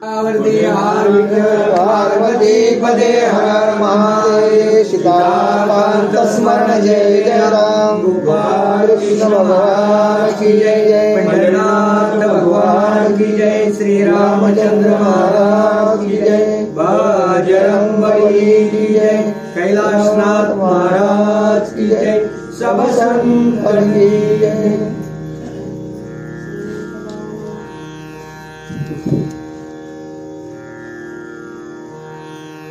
पार्वती पदे हर महादेव सीताकांत स्मरण जय जय राम गोपाल कृष्ण भगवान की जय जय पंढरीनाथ भगवान की जय श्री रामचंद्र महाराज की जय बजरंगबली की जय कैलाशनाथ महाराज की जय सब संतन की जय।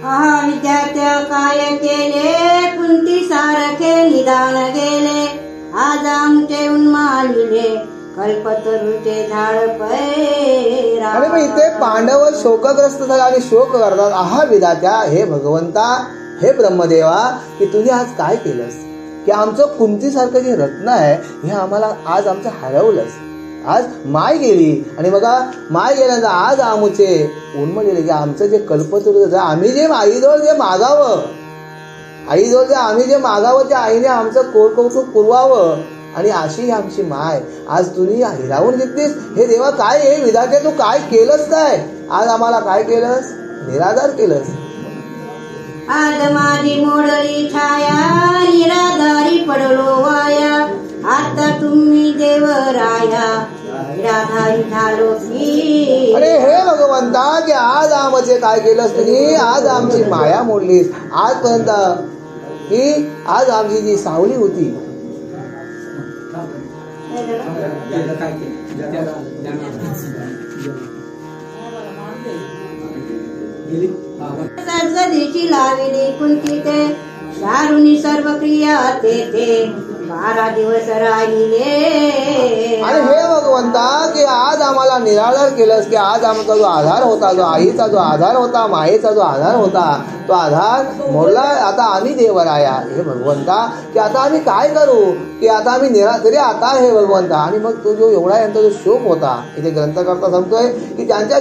आहा विद्यार्थ्या काय केले कुंती सारखे निदान गेले आज आमचे उन्मालिले कल्पतरूचे झाड पैरा। आणि मग इथे पांडव शोकग्रस्त झाले आणि शोक करतात आहा विधात्या हे भगवंता हे ब्रह्मदेवा की तुझे आज काय केलंस की आमचं कुंतीसारखं जे रत्न आहे हे आम्हाला आज आमचं हरवलंस। आज माय गेली आणि बघा माय गेल्यानंतर आज आमचे उन्मळले की आमचं जे कल्पतरू आम्ही जे आईजवळ जे मागावं आईजवळ जे आम्ही जे मागावं त्या आईने आमचं कौतुक पुरवावं आणि अशी आमची माय आज तुम्ही हिरावून घेतलीस। हे देवा काय हे विधाते तू काय केलंस काय आज आम्हाला काय केलंस निराधार केलंस। आज माझी मोडली छाया निराधारी पडलो वाया आता तुम्ही देवराया निराधारी झालो की। अरे हे भगवंता की आज आमचे काय केलंस तुम्ही आज आमची माया मोडलीस आजपर्यंत की आज आमची जी सावली होती सद्गतीची लाविली कुंतीते दारुणी सर्व क्रिया तेथे 12 दिवस राहिले। आणि हे भगवंता की आज आम्हाला निराधार केलंस की आज आमचा जो आधार होता जो आईचा जो आधार होता मायेचा जो आधार होता तो आधार मोडला आता आम्ही देवराया। हे भगवंता की आता आम्ही काय करू की आता आम्ही तरी आता हे भगवंता। आणि मग तो जो एवढा यांचा जो शोक होता इथे ग्रंथकर्ता सांगतोय की त्यांच्या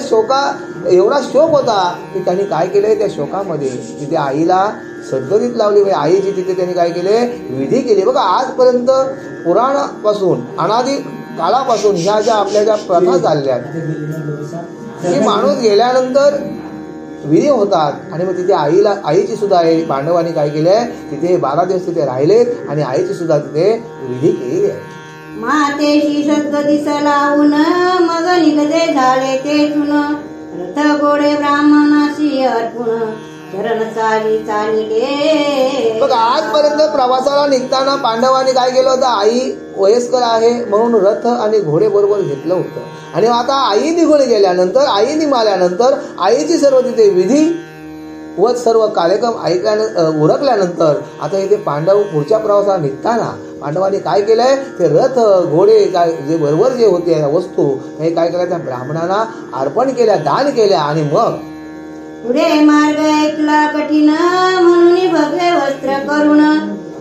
एवढा शोक होता की त्यांनी काय केलंय त्या शोकामध्ये तिथे आईला सद्गतीत लावली आईची तिथे त्यांनी काय केले विधी केली। बघा आजपर्यंत पुराणापासून अनादी काळापासून ह्या ज्या आपल्या ज्या प्रथा चालल्या की माणूस गेल्यानंतर विधी होतात आणि मग तिथे आईची सुद्धा आहे पांडवांनी काय केलंय तिथे 12 दिवस तिथे राहिलेत आणि आईची सुद्धा तिथे विधी केलेली आहे। मातेशी सद्गतीस लावून मग निघते झाले तेथून रथ गोडे ब्राह्मणाशी अर्पुण चरण चालिले। बघ आजपर्यंत प्रवासाला निघताना पांडवांनी काय केलं होतं आई वयस्कर आहे म्हणून रथ आणि घोडे बरोबर घेतलं होतं आणि आता आई निघून गेल्यानंतर आई निघाल्यानंतर आईची सर्व तिथे विधी व सर्व कार्यक्रम उरकल्यानंतर आता इथे पांडव पुढच्या प्रवासाला निघताना पांडवांनी काय केलंय ते रथ घोडे जे बरोबर जे होते वस्तू हे काय केलं त्या ब्राह्मणांना अर्पण केल्या दान केल्या। आणि मग पुढे मार्ग ऐकला कठीण म्हणून भगवे वस्त्र करून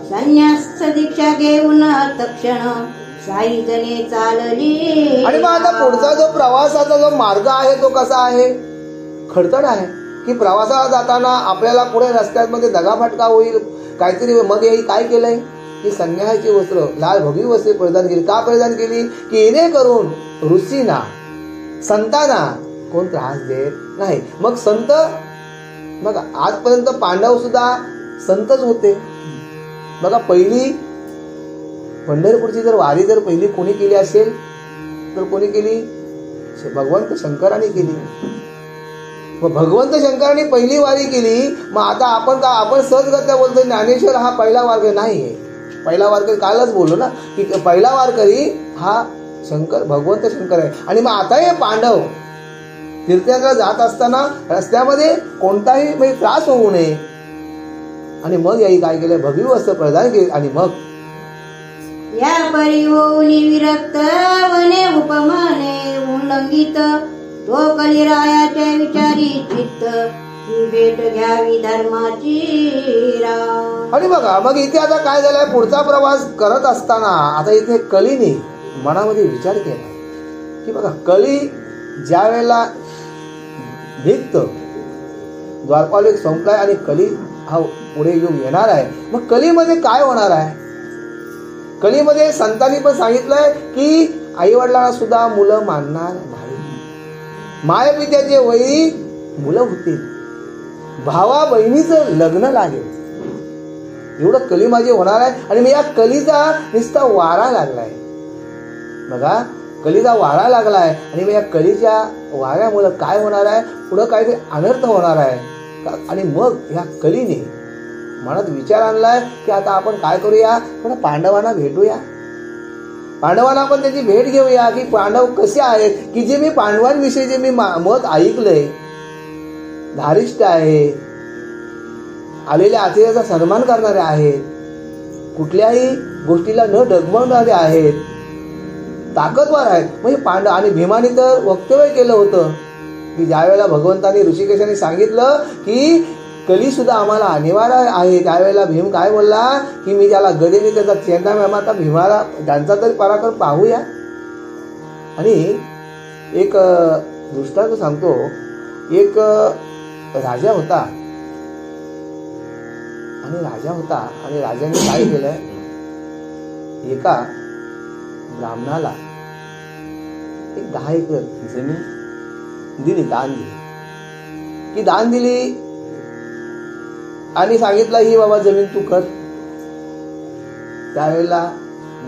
संन्यास दीक्षा घेऊन तक्षण साई जने चालली। आणि मग आता पुढचा जो प्रवासाचा जो मार्ग आहे तो कसा आहे खडतड आहे की प्रवासाला जाताना आपल्याला पुढे रस्त्यामध्ये दगाफटका होईल काहीतरी। मग हे काय केलंय की संन्यासाची वस्त्र लाल भगवी वस्त्रे परिधान केली का परिधान केली की येणे करून ऋषींना संतांना कोण त्रास देत नाही। मग संत बघा आजपर्यंत पांडव सुद्धा संतच होते। बघा पहिली पंढरपूरची जर वारी जर पहिली कोणी केली असेल तर कोणी केली भगवंत शंकरांनी केली। मग भगवंत शंकरांनी पहिली वारी केली मग आता आपण सहजगत्या बोलतो ज्ञानेश्वर हा पहिला वारकरी नाहीये। पहिला वारकरी कालच बोललो ना की पहिला वारकरी हा शंकर भगवंत शंकर आहे। आणि मग आता हे पांडव तीर्थयात्रा जात असताना रस्त्यामध्ये कोणताही त्रास होऊ नये आणि मग याही काय केलं भगवी वस्त्र प्रदान केले। आणि मग या परी होऊन विरक्त वने उपमाने उल्लंघित तो कलिरायाचे विचारी चित्त भेट घ्यावी धर्माची राव। आणि बघा मग इथे आता काय झालंय पुढचा प्रवास करत असताना आता इथे कलीने मनामध्ये विचार केला की बघा कली ज्या वेळेला निघत द्वारपाल संपलाय आणि कली हा पुढे युग येणार आहे। मग कलीमध्ये काय होणार आहे कलीमध्ये संतांनी पण सांगितलंय की आई वडिलांना सुद्धा मुलं मानणार नाही मायपित्याचे वैरी मुलं होतील, भावा बहिणीचं लग्न लागेल, एवढं कली माझे होणार आहे. आणि मी या कलीचा नुसता वारा लागलाय बघा, कलीचा वारा लागलाय. आणि मग या कलीच्या वाऱ्यामुळे काय होणार आहे, पुढं काहीतरी अनर्थ होणार आहे. आणि मग ह्या कलीने मनात विचार आणलाय की आता आपण काय करूया, थोडं पांडवांना भेटूया, पांडवांना आपण त्याची भेट घेऊया की पांडव कसे आहेत, की जे मी पांडवांविषयी जे मी मत ऐकलंय, धारिष्ट आहे, आलेल्या अतिथीचा सन्मान करणारे आहेत, कुठल्याही गोष्टीला न डगमगणारे आहेत, ताकदवार आहेत. म्हणजे पांडव आणि भीमाने तर वक्तव्य केलं होतं की ज्यावेळेला भगवंतांनी ऋषिकेशाने सांगितलं की कली सुद्धा आम्हाला अनिवार्य आहे, त्यावेळेला भीम काय बोलला की मी ज्याला गदेने त्याचा चेंडा आता भीमाला त्यांचा तरी पराक्रम पाहूया. आणि एक दृष्टांत सांगतो. एक राजा होता आणि राजाने काय केलंय, एका ब्राह्मणाला एक 10 एकर जमीन दिली, दान दिली आणि सांगितलं ही बाबा जमीन तू कर. त्यावेळेला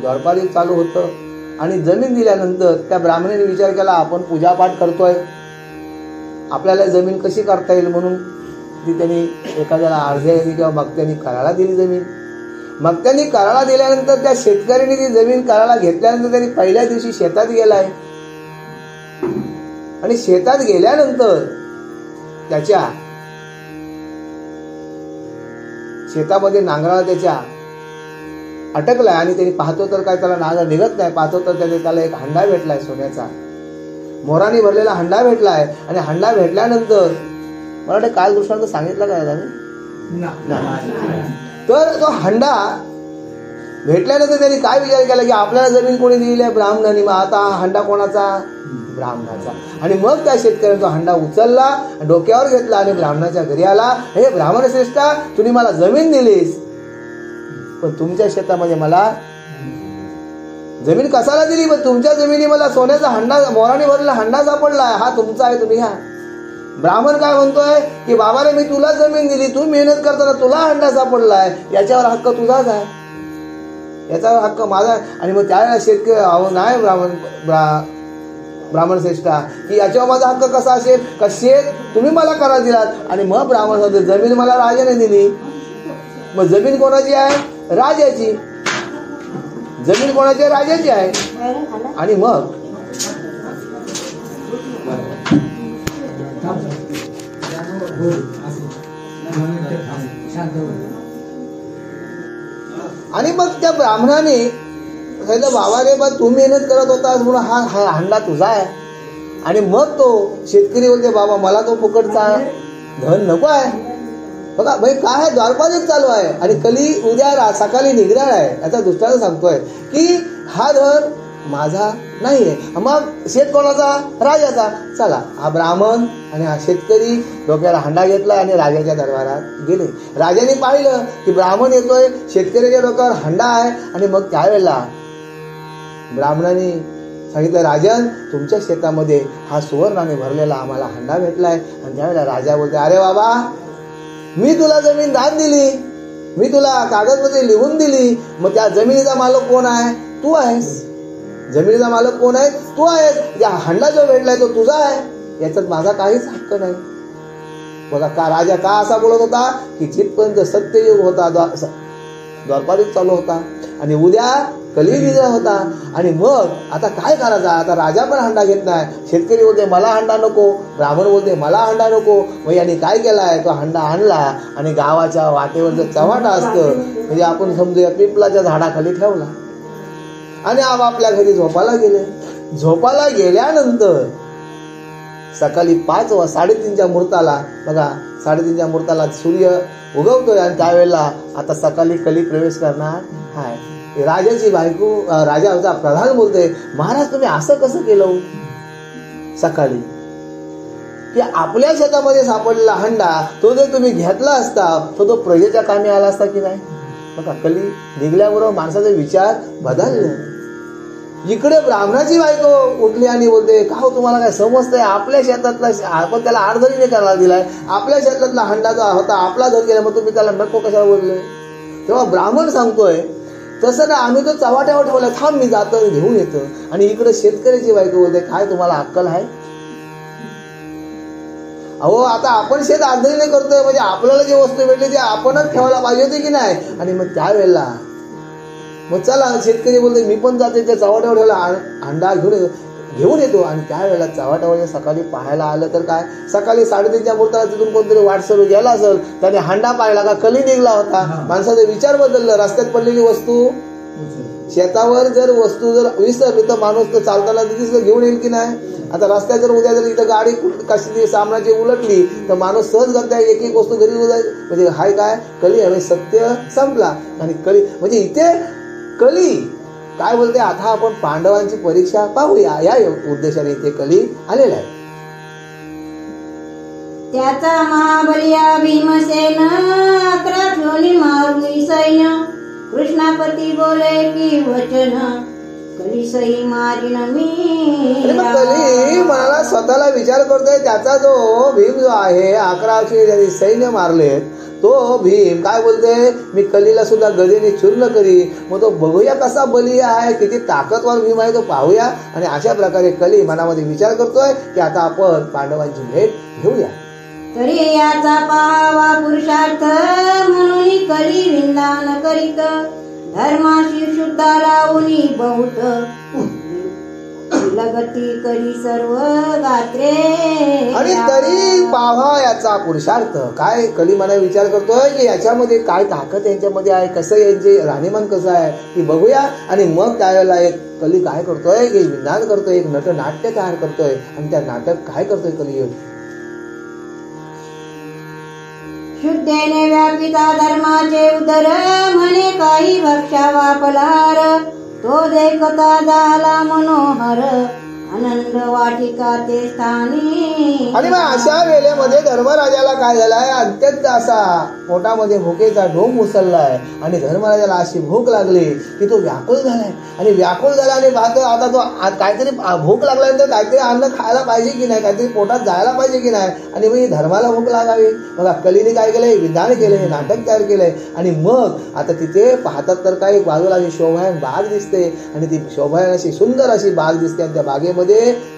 द्वारपाल चालू होतं आणि जमीन दिल्यानंतर त्या ब्राह्मणाने विचार केला आपण पूजापाठ करतोय, आपल्याला जमीन कशी करता येईल म्हणून ती त्यांनी एखाद्याला अर्ध्याने किंवा मगत्याने करायला दिली जमीन. मगत्याने करायला दिल्यानंतर त्या शेतकऱ्याने ती जमीन करायला घेतल्यानंतर त्यांनी पहिल्या दिवशी शेतात गेलाय आणि शेतात गेल्यानंतर त्याच्या शेतामध्ये नांगराला त्याच्या अटकलाय आणि त्यांनी पाहतो तर काय त्याला नांगर निघत नाही. पाहतो तर त्याला एक हंडा भेटलाय, सोन्याचा मोराने भरलेला हंडा भेटलाय. आणि हंडा भेटल्यानंतर मला वाटतं काल दृष्टांत सांगितलं काय तर तो हंडा भेटल्यानंतर त्यांनी काय विचार केला की आपल्याला जमीन कोणी दिली आहे, ब्राह्मणाने, मग आता हा हंडा कोणाचा, ब्राह्मणाचा. आणि मग त्या शेतकऱ्याने तो हंडा उचलला, डोक्यावर घेतला आणि ब्राह्मणाच्या घरी आला. हे ब्राह्मण श्रेष्ठा, तुम्ही मला जमीन दिलीस पण तुमच्या शेतामध्ये मला जमीन कसाला दिली, पण तुमच्या जमिनी मला सोन्याचा हंडा, मोराने भरलेला हंडा सापडलाय, हा तुमचा आहे, तुम्ही घ्या. ब्राह्मण काय म्हणतोय की बाबा रे मी तुला जमीन दिली, तू मेहनत करताना तुला हंडा सापडलाय, याच्यावर हक्क तुझाच आहे, याच्यावर हक्क माझा. आणि मग त्यावेळेला शेतकरी नाही ब्राह्मण श्रेष्ठा की याच्यावर माझा हक्क कसा असेल, का शेत तुम्ही मला करा दिलात. आणि मग ब्राह्मण म्हणतो जमीन मला राजाने दिली. मग जमीन कोणाची आहे, राजाची. जमीन कोणाची आहे, राजाची आहे. आणि मग त्या ब्राह्मणाने सांगितलं बाबा रे बा तू मेहनत करत होतास म्हणून हा हंडा तुझा आहे. आणि मग तो शेतकरी बोलते बाबा मला तो फुकटचा धन नको आहे. बघा भाई काय आहे, द्वारपाल चालू आहे आणि कली उद्या सकाळी निघणार आहे. याचा दृष्टांत सांगतोय की हा धन माझा नाहीये, मग शेत कोणाचा, राजाचा. चला हा ब्राह्मण आणि हा शेतकरी डोक्याला हंडा घेतला आणि राजाच्या दरबारात गेले. राजाने पाहिलं की ब्राह्मण येतोय, शेतकऱ्याच्या डोक्यावर हंडा आहे. आणि मग त्यावेळेला ब्राह्मणाने सांगितलं राजन तुमच्या शेतामध्ये हा सुवर्णाने भरलेला आम्हाला हंडा भेटलाय. आणि त्यावेळेला राजा बोलते अरे बाबा मी तुला जमीन दान दिली, मी तुला कागदमध्ये लिहून दिली, मग त्या जमिनीचा मालक कोण आहे, तू आहेस. जमिनीचा मालक कोण आहे, तू आहेस. या हंडा जो भेटलाय तो तुझा आहे, याच्यात माझा काहीच हक्क नाही. बघा का राजा का असा बोलत होता की जिथपर्यंत सत्ययुग होता, द्वारपाल चालू होता आणि उद्या कलियुग होता. आणि मग आता काय करायचं, आता राजा पण हंडा घेत नाही, शेतकरी बोलते मला हंडा नको, ब्राह्मण बोलते मला हंडा नको. मग यांनी काय केलाय, तो हंडा आणला आणि गावाच्या वाटेवर जर चव्हाटा असतं म्हणजे आपण समजूया पिंपलाच्या झाडाखाली ठेवला आणि आपापल्या घरी झोपायला गेले. झोपायला गेल्यानंतर सकाळी 5 वा 3:30च्या मुहूर्ताला, बघा 3:30च्या मुहूर्ताला सूर्य उगवतोय आणि त्यावेळेला आता सकाळी कली प्रवेश करणार आहे. राजाची बायको, राजा होता प्रधान बोलतोय महाराज तुम्ही असं कसं केलं सकाळी, की आपल्या शेतामध्ये सापडलेला हंडा तो जर तुम्ही घेतला असता तर तो प्रजेच्या कामी आला असता की नाही. बघा कली निघल्याबरोबर माणसाचे विचार बदलले. इकडे ब्राह्मणाची बायको उठली आणि बोलते, का हो तुम्हाला काय समजतंय, आपल्या शेतातला आपण त्याला आडधरीने करायला दिलाय, आपल्या शेतातला हंडा जो होता आपला धन केला, मग तुम्ही त्याला नको कशाला बोलले. तेव्हा ब्राह्मण सांगतोय तसं ना, आम्ही तो चव्हाट्यावर ठेवला, थांब मी जातो घेऊन येतो. आणि इकडे शेतकऱ्याची बायको बोलते, काय तुम्हाला अक्कल आहे. अहो आता आपण शेत आडधरीने करतोय म्हणजे आपल्याला जी वस्तू भेटली ती आपणच ठेवायला पाहिजे होती की नाही. आणि मग त्यावेळेला मग चला शेतकरी बोलते, मी पण जाते त्या चव्हाट्यावर ठेवला अंडा घेऊन येतो. आणि त्यावेळेला चव्हाट्यावर सकाळी पाहायला आलं तर काय, सकाळी 3:30च्या मुहूर्ताला तिथून कोणतरी वाटसरू गेला असेल, त्याने हंडा पाहिला का कली निघला होता. माणसाचा विचार बदलला, रस्त्यात पडलेली वस्तू, शेतावर जर वस्तू जर विसरली तर माणूस तर चालताना दिसलं घेऊन येईल की नाही. आता रस्त्यात जर उद्या जर इथं गाडी कशी सामनाची उलटली तर माणूस सहज करता एक एक वस्तू घरी म्हणजे हाय काय कली आहे, सत्य संपला. आणि कली म्हणजे इथे कली काय बोलते. आता आपण पांडवांची परीक्षा पाहूया, या उद्देशाने इथे कली आलेला आहे. त्याचा महाबलिया भीमसेन 11 जोनी मारुनी सैन्य. कृष्णापती बोले की वचन, कली सही मारीन मी. कली मला स्वतःला विचार करतोय, त्याचा जो भीम जो आहे 1100 ज्यांनी सैन्य मारलेत, तो भीम काय बोलते, मी कलीला सुद्धा गदेने चूर्ण करी. मग तो बघूया कसा बली आहे, किती ताकदवार भीम आहे तो पाहूया. आणि अशा प्रकारे कली मनामध्ये विचार करतोय की आता आपण पांडवांची भेट घेऊया. तरी याचा पाहावा पुरुषार्थ, म्हणून कली विंदान करीत. धर्माशी शुद्धा लावूनी बहुत, लगती करी सर्व गात्रे. आणि तरी पाहा याचा पुरुषार्थ काय. कली मला विचार करतोय की याच्यामध्ये काय ताकद यांच्यामध्ये आहे, कसं यांचे राहणीमान कसं आहे ती बघूया. आणि मग त्यावेळेला एक कली काय करतोय की विधान करतोय, एक नटनाट्य तयार करतोय. आणि त्या नाटक काय करतोय कली, शुद्धेने व्यापिता धर्माचे उदर, म्हणे काही भक्षावा फलाहार. तो देखता झाला मनोहर, आनंद वाटिका ते स्थानी. आणि मग अशा वेळेमध्ये धर्मराजाला काय झालाय, अत्यंत असा पोटामध्ये भुकेचा ढोंग उसळलाय. आणि धर्मराजाला अशी भूक लागली की तो व्याकुळ झालाय. आणि व्याकुळ झाला आणि पाहतो आता तो काहीतरी भूक लागल्यानंतर काहीतरी अन्न खायला पाहिजे की नाही, काहीतरी पोटात जायला पाहिजे की नाही. आणि मग धर्माला भूक लागावी. बघा कलीने काय केलंय, विधान केलंय, नाटक तयार केलंय. आणि मग आता तिथे पाहतात तर काही बाजूला अशी शोभायन बाग दिसते. आणि ती शोभायन अशी सुंदर अशी बाग दिसते. आणि त्या बागेमध्ये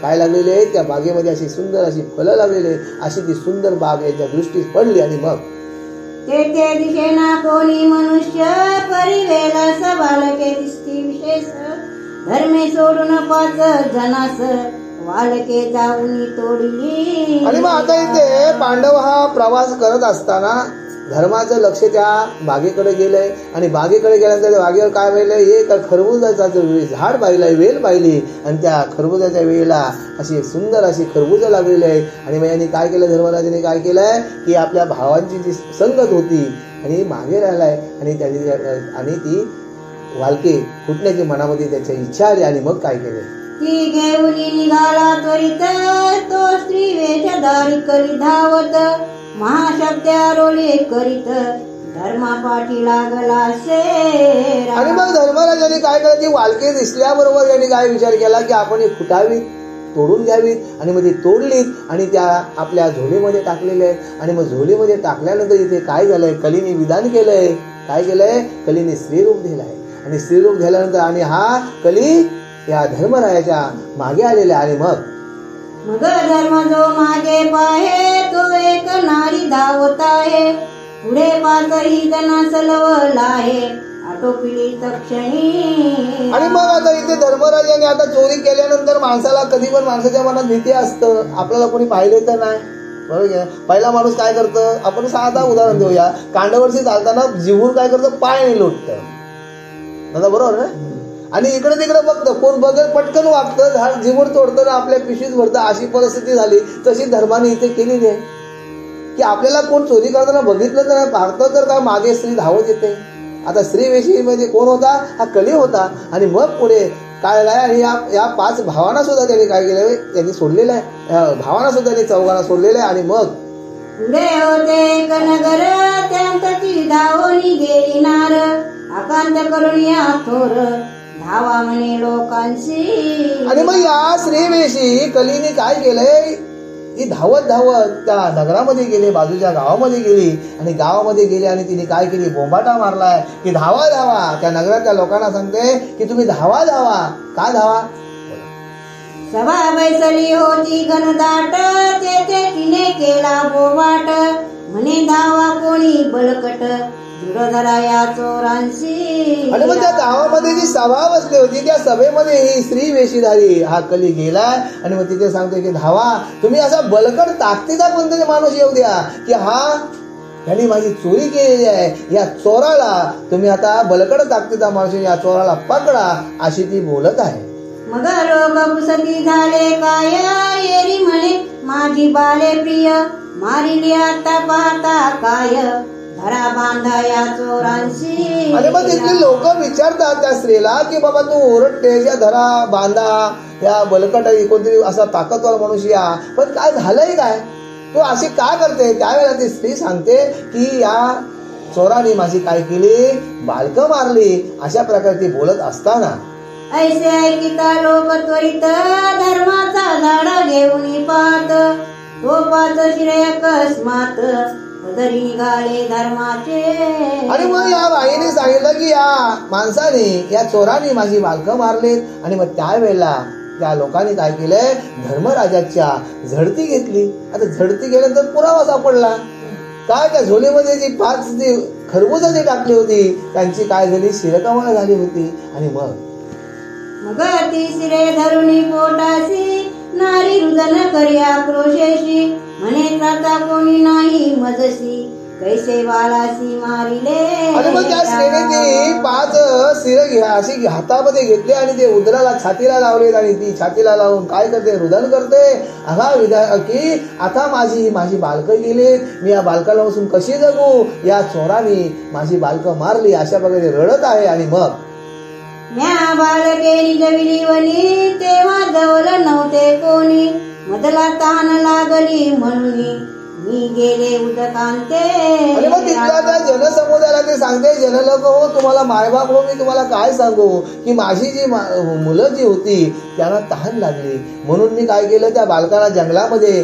काय लागलेले आहे, त्या बागेमध्ये अशी सुंदर अशी फळं लागलेली. अशी ती सुंदर बाग याच्या दृष्टीस पडली. आणि मग तेथे दिसेना कोणी मनुष्य, परिवेला सबालके दिसती विशेष. धर्मे सोडून 5 जनास, वालके जाऊनी तोडली. आणि मग आता इथे पांडव हा प्रवास करत असताना धर्माचं लक्ष त्या बागेकडे गेलंय. आणि बागेकडे गेल्यानंतर त्या बागेवर काय पाहिलं, एक खरबुजाचं झाड पाहिलंय, वेल पाहिली. आणि त्या खरबुजाच्या वेळेला अशी सुंदर अशी खरबुजं लागलेली आहे. आणि मग यांनी काय केलं, धर्मराजाने काय केलंय की आपल्या भावांची जी संगत होती आणि मागे राहिलाय. आणि त्यांनी आणि ती वालके फुटण्याची मनामध्ये त्याच्या इच्छा आली. आणि मग काय केलं, ती घेऊन निघाला त्वरित, तो स्त्री वेषधारी करी धावत. महाशब्दारोळे करीत, धर्मापाठी लागला से. आणि मग धर्मराजाने काय केलं की वालके दिसल्याबरोबर यांनी काय विचार केला की आपण ही फुटावीत, तोडून घ्यावीत. आणि मग ती तोडलीत आणि त्या आपल्या झोलीमध्ये टाकलेल्या आहेत. आणि मग झोलीमध्ये टाकल्यानंतर इथे काय झालंय, कलीने विधान केलंय. काय केलंय, कलीने स्त्रीरूप दिलंय. आणि स्त्रीरूप झाल्यानंतर आणि हा कली या धर्मराजाच्या मागे आलेला. आणि मग धर्म जो मागे पाहे, तो एक नारी धावत आहे. पुढे 5 जणांस लवला आहे, आटोपली तक्षणी. आणि मग आता इथे धर्मराजाने आता चोरी केल्यानंतर माणसाला कधी पण माणसाच्या मनात भीती असतं, आपल्याला कोणी पाहिले तर नाही, बरोबर. पहिला माणूस काय करतं, आपण साधा उदाहरण देऊया, कांडावरती चालताना जिभून काय करतं, पाय लोटतं, दादा बरोबर ना. आणि इकडे तिकडे बघतं, कोण बघत पटकन वागतं, झाड जिभून तोडतं ना आपल्या पिशवीत भरतं. अशी परिस्थिती झाली. तशी धर्माने इथे केलेली आहे की आपल्याला कोण चोरी करताना बघितलं तर पाहतं तर काय मागे स्त्री धावत येते. आता स्त्रीविषयी म्हणजे कोण होता, हा कली होता. आणि मग पुढे काय आहे, आणि या 5 भावांना सुद्धा त्यांनी काय केलं, त्यांनी सोडलेलं आहे. भावांना सुद्धा त्यांनी 4 सोडलेलं आहे. आणि मग पुढे होते कनगर, त्यांची धावणी गेली नार. आकांत करून या थोर, धावा म्हणे लोकांशी. आणि मग या स्त्रीवेशी कलीने काय केलंय, ती धावत धावत त्या नगरामध्ये गेले, बाजूच्या गावामध्ये गेली आणि गावामध्ये गेली आणि तिने काय केली, बोंबाटा मारलाय की धावा धावा. त्या नगरातल्या लोकांना सांगते की तुम्ही धावा धावा. का धावा? सभा बैसली होती घनदाट, तेथे तिने केला बोबाट. म्हणे धावा कोणी बळकट, दृढ धरा या चोरांशी. आणि मग त्या गावामध्ये जी सभा बसली होती त्या सभेमध्ये ही स्त्री वेशीधारी हा कली गेलाय आणि मग तिथे सांगतोय की धावा, तुम्ही असा बलकट ताकदीचा कोणतरी माणूस येऊ द्या की यांनी माझी चोरी केलेली आहे, या चोराला तुम्ही आता बलकट ताकदीचा माणूस या चोराला पकडा, अशी ती बोलत आहे. मग लोक पुसती झाले काय, येरी म्हणे माझी बाले प्रिय. मारिली आता पाहता काय, धरा बांधा या चोरांशी. आणि मग तिथले लोक विचारतात त्या स्त्रीला की बाबा तू ओरडते, या धरा बांधा या बलकट कोणतरी असा ताकदवार माणूस या, पण काय झालंय काय, तू अशी का करते. त्यावेळेला ती स्त्री सांगते की या चोराने माझी काय केली, बालकं मारली. अशा प्रकारे ती बोलत असताना ऐसे ऐकिता लोक त्वरित, धर्माचा झाडा घेऊन पाहत. तो पाच श्रेय अकस्मात, पदरी निघाले धर्माचे. आणि मग या बाईने सांगितलं की या माणसाने, या चोराने माझी बालकं मारलीत. आणि मग त्यावेळेला त्या लोकांनी काय केलंय, धर्मराजाच्या झडती घेतली. आता झडती गेल्यानंतर पुरावा सापडला काय, त्या झोलीमध्ये जी 5 खरबुजं जी टाकली होती त्यांची काय झाली, शिरकामाला झाली होती. आणि मग तिसरे धरुणी पोटासी, नारी रुदन करिया क्रोशेशी. म्हणे त्राता कोणी नाही मजसी, कैसे बालासी मारिले. आणि मग त्या स्त्रीने 5 शिर अशी हातामध्ये घेतले आणि ते उदराला छातीला लावले आणि ती छातीला लावून काय करते, रुदन करते. की आता माझी बालकं गेली, मी या बालकाला बसून कशी जगू, या चोराने माझी बालकं मारली, अशा प्रकारे रडत आहे. आणि मग म्या बालके निजविली वनी, तेव्हा जवळ नव्हते कोणी. मधला ताण लागली म्हणून मी गेले उदकांते. आणि मग तिथला त्या जनसमुदायाला ते सांगते, जनलोक हो, तुम्हाला मायबाप हो, मी तुम्हाला काय सांगू की माझी जी मुलं जी होती त्यांना तहान लागली, म्हणून मी काय केलं, त्या बालकाला जंगलामध्ये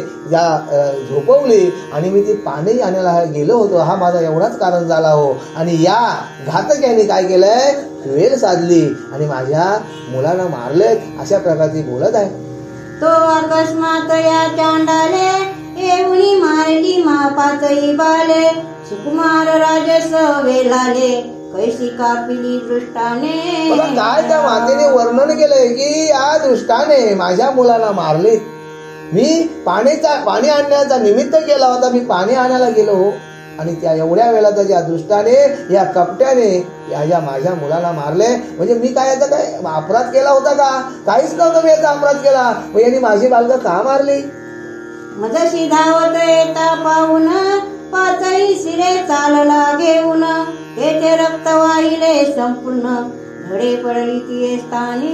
झोपवली आणि मी ती पाणी आणायला गेलो होतो. हा माझा एवढाच कारण झाला हो. आणि या घातक्याने काय केलंय, वेळ साधली आणि माझ्या मुलांना मारलेत. अशा प्रकारची बोलत आहे. तो अकस्मात या चांडाले, एवढी मारली मापाचही बाले. सुकुमार राजस वेलाले, कैसी कापिली दृष्टाने. काय त्या मातेने वर्णन केलंय की या दृष्टाने माझ्या मुलाला मारले. मी पाणी आणण्याचा निमित्त केला होता, मी पाणी आणायला गेलो आणि त्या एवढ्या वेळा त्याच्या दृष्टाने या कपट्याने माझ्या मुलाला मारले. म्हणजे मी काय याचा काय अपराध केला होता का, काहीच नव्हतं मी याचा अपराध केला, मग यांनी माझी बालकं का मारली. मजशी धावत येता पाहून, 5 शिरे चालला घेऊन. तेथे रक्त वाहिले संपूर्ण, धडे पडली ती स्थानी.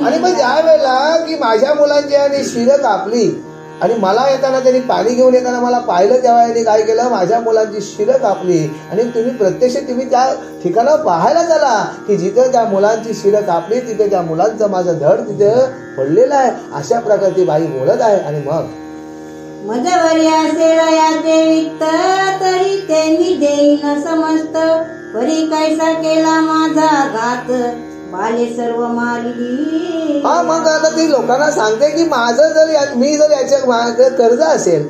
आणि मग ज्या वेळेला की माझ्या मुलांची आणि शिर कापली आणि मला येताना त्यांनी पाणी घेऊन येताना मला पाहिलं, तेव्हा यांनी काय केलं, माझ्या मुलांची शिरं कापली. आणि तुम्ही त्या ठिकाणावर पाहायला चला की जिथे त्या मुलांची शिरं कापली तिथे त्या मुलांचं माझं धड तिथे पडलेलं आहे. अशा प्रकारची बाई बोलत आहे. आणि मग मजवरी असेल याचे वित्त, तरी त्यांनी देईन समस्त. परी कैसा केला माझा घात, बाले सर्व मारली. मग आता ती लोकांना सांगते की माझं मी जर याच्या कर्ज असेल,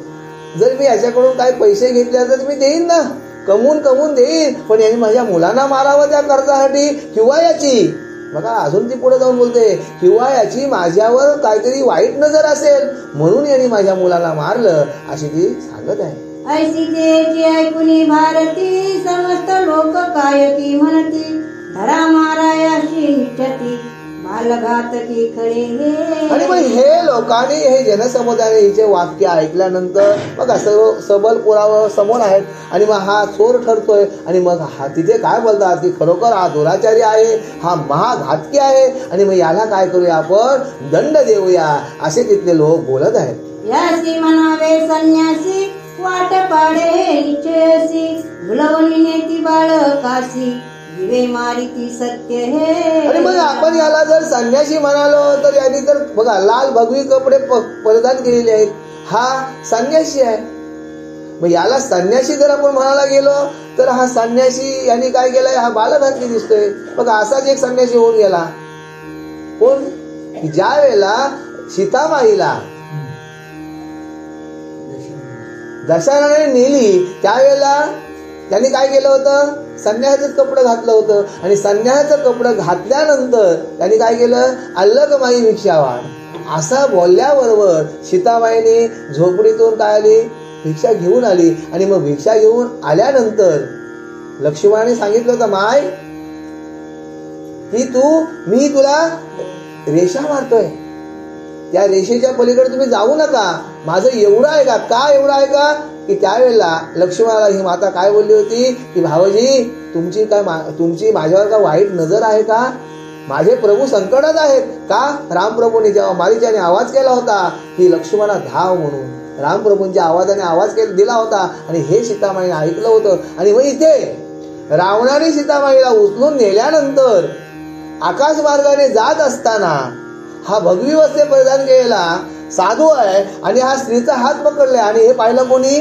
जर मी याच्याकडून काही पैसे घेतले तर मी देईन ना, कमवून देईन. पण यांनी माझ्या मुलांना मारावं त्या कर्जासाठी, किंवा याची बघा अजून ती पुढे जाऊन बोलते, किंवा याची माझ्यावर काहीतरी वाईट नजर असेल म्हणून यांनी माझ्या मुलाला मारलं, अशी ती सांगत आहे. ऐशी तेची ऐकुनी भारती, समस्त लोक कायकी म्हणती. धरा मारायाशी निष्ठती, बालघातकी खरे हे. आणि मग हे लोकांनी, हे जनसमुदायाने हिचे वाक्य ऐकल्यानंतर बघा सर्व सबल पुरावा समोर आहेत. आणि मग हा चोर ठरतोय. आणि मग हा तिथे काय बोलतात, ती खरोखर हा दुराचारी आहे, हा महाघातकी आहे. आणि मग याला काय करूया, आपण दंड देऊया, असे तिथले लोक बोलत आहेत. यासी म्हणावे संन्यासी, वाट पाडे निश्चयसी. भुलवणी नेती बाळकासी, दिवे मारिती सत्य हे. आणि मग आपण याला जर संन्यासी म्हणालो तर यांनी तर बघा लाल भगवी कपडे परिधान केलेले आहेत, हा संन्यासी आहे. मग याला संन्यासी जर आपण म्हणायला गेलो तर हा संन्यासी यांनी काय केलंय, हा बालभारती दिसतोय. बघा असाच एक संन्यासी होऊन गेला. कोण? ज्या वेळेला सीतामाईला दशरथाने नेली त्यावेळेला त्यांनी काय केलं होतं, संन्यासाचं कपडं घातलं होतं. आणि संन्यासाचं कपडं घातल्यानंतर त्यांनी काय केलं, अल्लग माई भिक्षावान असं बोलल्याबरोबर सीतामाईने झोपडीतून काय आली, भिक्षा घेऊन आली. आणि मग भिक्षा घेऊन आल्यानंतर लक्ष्मणाने सांगितलं होतं, माय की मी तुला रेषा मारतोय, त्या रेषेच्या पलीकडे तुम्ही जाऊ नका, माझं एवढं आहे का. का एवढं आहे का, की त्यावेळेला लक्ष्मणाला ही माता काय बोलली होती की भावजी तुमची माझ्यावर का वाईट नजर आहे का, माझे प्रभू संकटात आहेत का. रामप्रभूंनी जेव्हा मारीचाने आवाज केला होता की लक्ष्मणा धाव म्हणून, रामप्रभूंच्या आवाजाने आवाज दिला होता आणि हे सीतामाईने ऐकलं होतं. आणि मग इथे रावणाने सीतामाईला उचलून नेल्यानंतर आकाश मार्गाने जात असताना हा भगवी वस्त्रे परिधान केलेला साधू आहे आणि हा स्त्रीचा हात पकडलाय. आणि हे पाहिलं कोणी,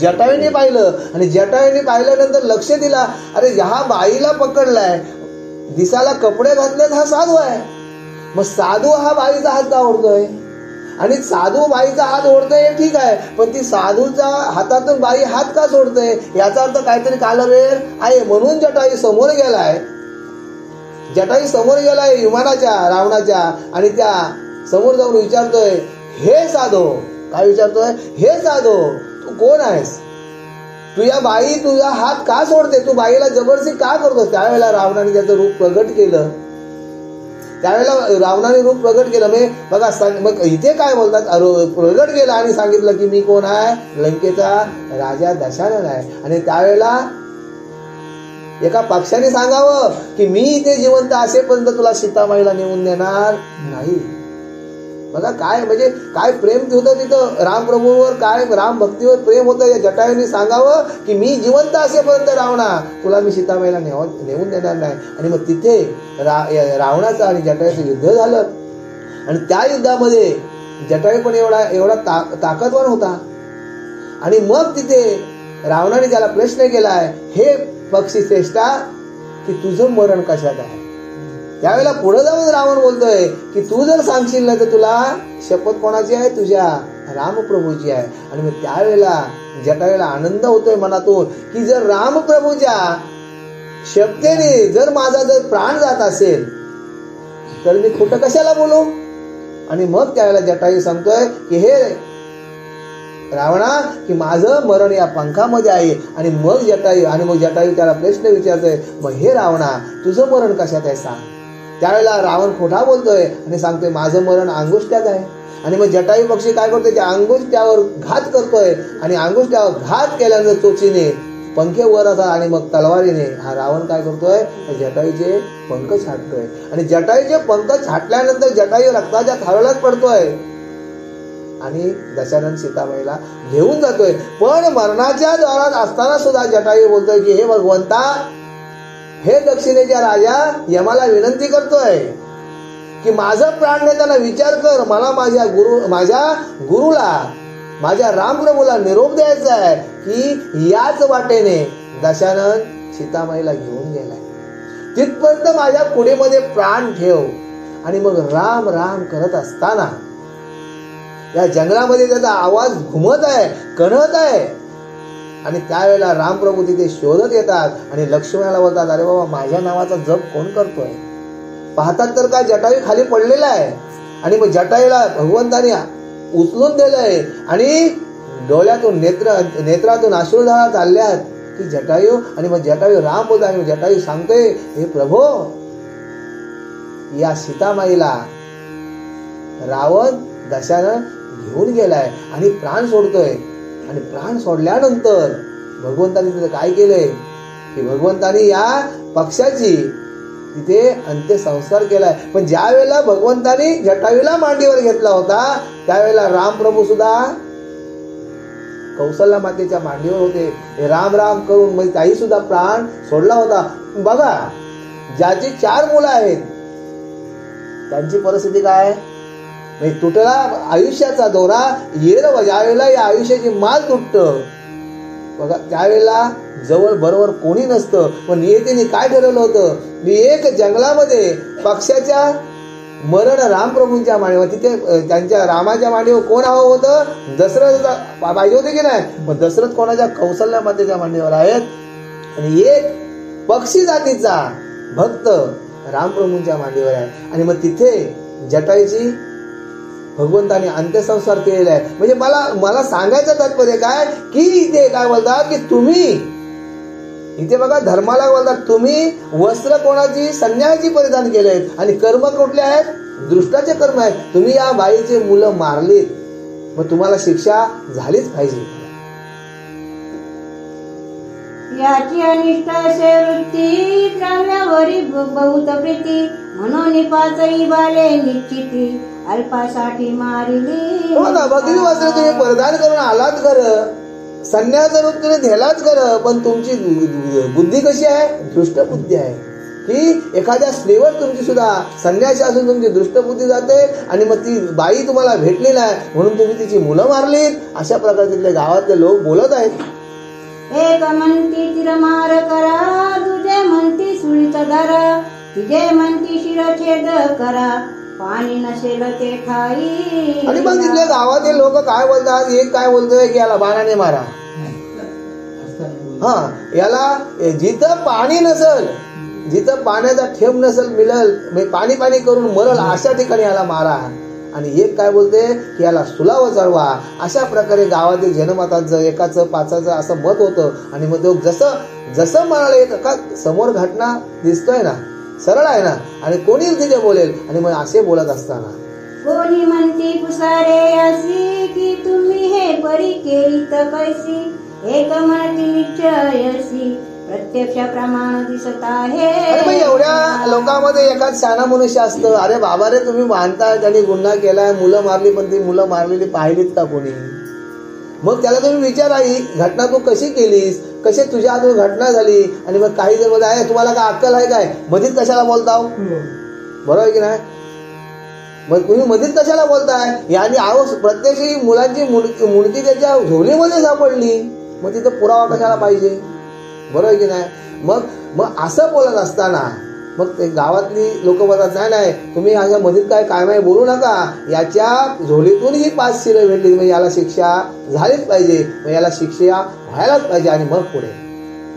जटायूने पाहिलं. आणि जटायूने पाहिल्यानंतर लक्ष दिला, अरे ह्या बाईला पकडलाय, दिसाला कपडे घातलेत, हा साधू आहे. मग साधू हा बाईचा हात का ओढतोय, आणि साधू बाईचा हात ओढतोय हे ठीक आहे, पण ती साधूच्या हातातून बाई हात का सोडतोय, याचा अर्थ काहीतरी कालवेर आहे. म्हणून जटायू समोर गेलाय, जटायू समोर गेलाय विमानाच्या रावणाच्या. आणि त्या समोर जाऊन विचारतोय, हे साधू, काय विचारतोय, हे साधू तू कोण आहेस, तुझ्या बाई तुझा हात का सोडते, तू बाईला जबरदस्ती का करतोस. त्यावेळेला रावणाने त्याचं रूप प्रगट केलं, रूप प्रगट केलं. बघा मग इथे काय बोलतात, प्रगट केलं आणि सांगितलं की मी कोण आहे, लंकेचा राजा दशरथ आहे. आणि त्यावेळेला एका पक्षाने सांगावं की मी इथे जिवंत असेपर्यंत तुला सीतामाईला नेऊन देणार नाही. बघा काय म्हणजे काय प्रेम होतं तिथं रामप्रभूंवर, काय राम भक्तीवर प्रेम होतं. या जटायूने सांगावं की मी जिवंत असेपर्यंत रावणा तुला मी सीतामाईला नेऊन देणार नाही. आणि मग तिथे रावणाचं आणि जटायूचं युद्ध झालं. आणि त्या युद्धामध्ये जटायू पण एवढा ताकदवान होता. आणि मग तिथे रावणाने त्याला प्रश्न केलाय, हे पक्षी श्रेष्ठा की तुझं मरण कशात आहे. त्यावेळेला पुढे जाऊन रावण बोलतोय की तू जर सांगशील ना तर तुला शपथ कोणाची आहे, तुझ्या रामप्रभूची आहे. आणि मग त्यावेळेला जटायूला आनंद होतोय मनातून की जर रामप्रभूच्या शक्तीने जर माझा जर प्राण जात असेल तर मी खोटं कशाला बोलू. आणि मग त्यावेळेला जटायू सांगतोय की हे रावणा की माझं मरण या पंखामध्ये आहे. आणि मग जटायू त्याला प्रश्न विचारतोय, मग हे रावणा तुझं मरण कशात आहे सांग. त्यावेळेला रावण खोटा बोलतोय आणि सांगतोय माझं मरण अंगुष्ट्यात आहे. आणि मग जटायू पक्षी काय करतोय, त्या अंगुष्ट्यावर घात करतोय. आणि अंगुष्ट्यावर घात केल्यानंतर चोचीने पंखे वर असा आणि मग तलवारीने हा रावण काय करतोय, जटायूचे पंख छाटतोय. आणि जटायूचे पंख छाटल्यानंतर जटायू रक्ताच्या थारोळ्यात पडतोय आणि दशरथ सीतामाईला घेऊन जातोय. पण मरणाच्या द्वारात असताना सुद्धा जटायू बोलतोय की हे भगवंता, हे दक्षिणेच्या राजा यमाला विनंती करतोय की माझं प्राण देताना विचार कर, मला माझ्या गुरुला माझ्या रामप्रभूला निरोप द्यायचा आहे की याच वाटेने दशरथ सीतामाईला घेऊन गेलाय, तिथपर्यंत माझ्या पुढेमध्ये प्राण ठेव. आणि मग राम राम करत असताना या जंगलामध्ये त्याचा आवाज घुमत आहे, कणत आहे. आणि त्यावेळेला रामप्रभू तिथे शोधत येतात आणि लक्ष्मणाला बोलतात, अरे बाबा माझ्या नावाचा जप कोण करतोय. पाहतात तर काय जटायू खाली पडलेला आहे. आणि मग जटायूला भगवंताने उचलून दिलंय आणि डोळ्यातून नेत्रातून अश्रुधारा चालल्यात की जटायू. आणि मग जटायू राम बोलतात आणि जटायू सांगतोय, हे प्रभो, या सीतामाईला रावण दशरथ घेऊन गेलाय आणि प्राण सोडतोय. आणि प्राण सोडल्यानंतर भगवंतानी तिथे काय केलंय की भगवंतानी या पक्षाची तिथे अंत्यसंस्कार केलाय. पण ज्या वेळेला भगवंतानी जटायूला मांडीवर घेतला होता त्यावेळेला रामप्रभू सुद्धा कौशल्या मातेच्या मांडीवर होते. हे राम राम करून म्हणजे ताई सुद्धा प्राण सोडला होता. बघा, ज्याची 4 मुलं आहेत त्यांची परिस्थिती काय? म्हणजे तुटला आयुष्याचा दोरा येर ज्यावेळेला या आयुष्याची माल तुटतं बघा, त्यावेळेला जवळ बरोबर कोणी नसतं. पण नियतीने काय ठरवलं होतं? मी एक जंगलामध्ये पक्षाच्या मरण रामप्रभूंच्या मांडीवर, तिथे त्यांच्या रामाच्या मांडीवर कोण हवं होतं? दशरथ पाहिजे होते की नाही? पण दशरथ कोणाच्या? कौशल्या मातेच्या मांडीवर आहेत. आणि एक पक्षी जातीचा भक्त रामप्रभूंच्या मांडीवर आहे. आणि मग तिथे जटायूची भगवंताने अंत्यसंस्कार केलेला आहे. म्हणजे मला सांगायचं तात्पर्य काय की इथे काय बोलतात की तुम्ही इथे बघा धर्माला बोलतात तुम्ही वस्त्र कोणाची? संन्यासाची परिधान केले आहेत. आणि कर्म कुठले आहेत? दृष्टाचे कर्म आहेत. तुम्ही या बाईचे मुलं मारलीत, मग तुम्हाला शिक्षा झालीच पाहिजे. याची अनिष्ट असे वृत्ती, द्रव्यावरी बहुत प्रीती, म्हणून 5 बाले निश्चिती, अल्पासाठी मारिली. हो ना, भगवी वस्त्र तुम्ही परिधान करून आलात खरं, संन्यास रूप तुम्ही नेलाच खरं, पण तुमची बुद्धी कशी आहे? दृष्ट बुद्धी आहे. की एखाद्या स्त्रीवर तुमची सुद्धा संन्यासी असून तुमची दृष्ट बुद्धी जाते. आणि मग ती बाई तुम्हाला भेटली नाही म्हणून तुम्ही तिची मुलं मारलीत. अशा प्रकारे तिथले गावातले लोक बोलत आहेत. एक म्हणती तिरमार करा, दुजे म्हणती सुळीचा दारा, तिजे म्हणती शिरछेद करा, पाणी नसेल ते ठाई. आणि मग तिथल्या गावातील लोक काय बोलतात? एक काय बोलतोय की याला बाणाने मारा. हा, याला जिथं पाणी नसल, जिथं पाण्याचा थेंब नसल मिळल, पाणी पाणी करून मरल अशा ठिकाणी याला मारा. आणि एक काय बोलते की याला सुलाव चढवा. अशा प्रकारे गावातील जनमताचं एकाचं 5चं असं मत होतं. आणि मग तो जसं म्हणाले का समोर घटना दिसतोय ना, सरळ आहे ना, आणि कोणी तिथे बोलेल. आणि मग असे बोलत असताना कोणी म्हणती पुसारे अशी, की तुम्ही हे परी केलीत कैसी, एक म्हणती निश्चयसी, प्रत्यक्ष प्रमाण दिसत आहे. अरे एवढ्या लोकांमध्ये एखाद शहाणा मनुष्य असतं, अरे बाबा रे तुम्ही मानताय त्यांनी गुन्हा केलाय, मुलं मारली, पण ती मुलं मारलेली पाहिलीत का कोणी? मग त्याला तुम्ही विचारा, ही घटना तू कशी केलीस, कशी तुझ्या हातून घटना झाली. आणि मग काही जर बोलत आहे तुम्हाला काय अक्कल आहे काय, मधीच कशाला बोलताव? बरोबर आहे की नाही? मग तुम्ही मधीच कशाला बोलताय? याने प्रत्यक्ष मुलांची मुंडकी त्याच्या झोलीमध्ये सापडली, मग तिथं पुरावा कशाला पाहिजे? बरोबर की नाही? मग असं बोलत असताना मग ते गावातली लोक बोलतात नाही तुम्ही अशा मधीत काय बोलू नका, याच्या झोलीतून ही 5 शिरं भेटली, मग याला शिक्षा झालीच पाहिजे, मग याला शिक्षा व्हायलाच पाहिजे. आणि मग पुढे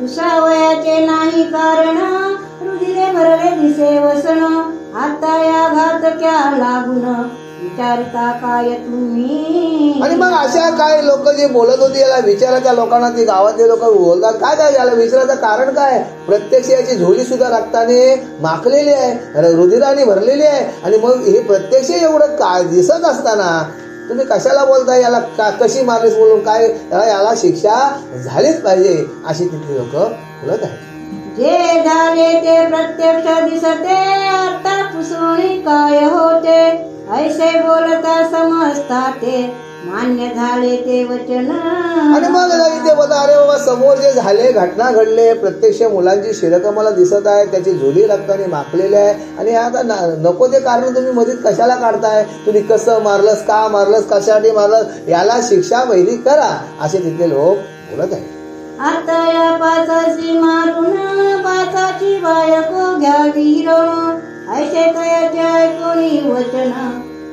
कुसावयाचे नाही कारण, रुधिरे भरले दिसे वसन, आता या घातक्या लागून विचारता काय तुम्ही. आणि मग अशा काय लोक जे बोलत होते याला विचारायच्या लोकांना ते गावातले लोक बोलतात काय याला विचारायचं कारण काय? प्रत्यक्ष याची झोली सुद्धा रक्ताने माखलेली आहे, रुधिराने भरलेली आहे. आणि मग हे प्रत्यक्ष एवढं काय दिसत असताना तुम्ही कशाला बोलताय याला कशी मारलीस बोलून? काय याला शिक्षा झालीच पाहिजे अशी तिथली लोक बोलत आहेत. जे झाले ते प्रत्यक्ष दिसते, आता पुसवणी काय होते, ऐसे बोलता समजता ते, मान्य झाले ते वचन. आणि मग इथे बोलता अरे बाबा समोर जे झाले घटना घडले, प्रत्यक्ष मुलांची शिरकं दिसत आहे, त्याची झोली रक्ताने माखलेली आहे. आणि आता नको ते कारण तुम्ही मधीत कशाला काढताय? तुम्ही कसं मारलंस, का मारलंस, कशासाठी मारलंस, याला शिक्षा पहिली करा असे तिथले लोक बोलत आहेत. आता या 5ची मारून 5ची बायको घ्यावी हिरण, ऐसे कयाचे ऐकोनी वचन,